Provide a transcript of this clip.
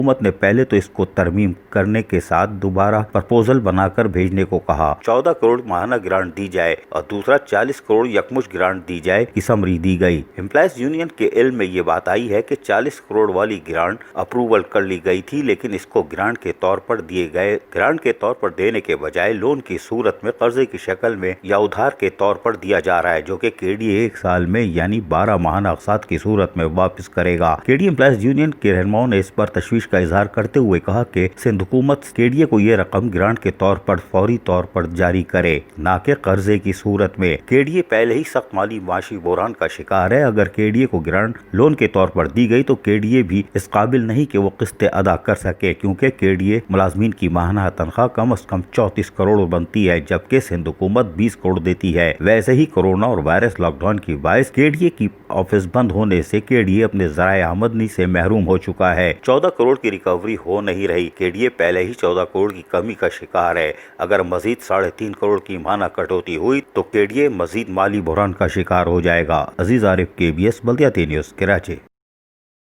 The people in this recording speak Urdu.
حکومت نے پہلے تو اس کو ترمیم کرنے کے ساتھ دوبارہ پرپوزل بنا کر بھیجنے کو کہا۔ 14 کروڑ ماہانہ گرانٹ دی جائے اور دوسرا 40 کروڑ یکمشت گرانٹ دی جائے کی سمری دی گئی۔ امپلائیز یونین کے علم میں یہ بات آئی ہے کہ 40 کروڑ والی گرانٹ اپروول کر لی گئی تھی، لیکن اس کو گرانٹ کے طور پر دینے کے بجائے لون کی صورت میں قرضے کی شکل میں یا ادھار کے طور پر دیا جا رہا ہے، جو کہ کے ڈی اے 1 سال میں یعنی 12 ماہانہ اقساط کی صورت میں واپس کرے گا۔ کے ڈی اے امپلائیز یونین کے رہنماؤں نے اس پر تشویش کا اظہار کرتے ہوئے کہا کہ سندھ حکومت کے ڈی اے کو یہ رقم گرانٹ کے طور پر فوری طور پر جاری کرے، نہ کہ قرضے کی صورت میں۔ کے ڈی اے پہلے ہی سخت مالی معاشی بحران کا شکار ہے۔ اگر کے ڈی اے کو گرانٹ لون کے طور پر دی گئی تو کے ڈی اے بھی اس قابل نہیں کہ وہ قسطیں ادا کر سکے، کیونکہ کے ڈی اے ملازمین کی ماہانہ تنخواہ کم از کم 34 کروڑ بنتی ہے، جبکہ سندھ حکومت 20 کروڑ دیتی ہے۔ ویسے ہی کورونا اور وائرس لاک ڈاؤن کی باعث کے ڈی اے کی آفس بند ہونے سے کے ڈی اے اپنے ذرائع آمدنی سے محروم ہو چکا ہے۔ 14 کروڑ کی ریکوری ہو نہیں رہی۔ کے ڈی اے پہلے ہی 14 کروڑ کی کمی کا شکار ہے۔ اگر مزید 3.5 کروڑ کی ماہانہ کٹوتی ہوئی تو کے ڈی اے مزید مالی بحران کا شکار ہو جائے گا۔ عزیز عارف، KBS بلدیاتی نیوز، کراچی۔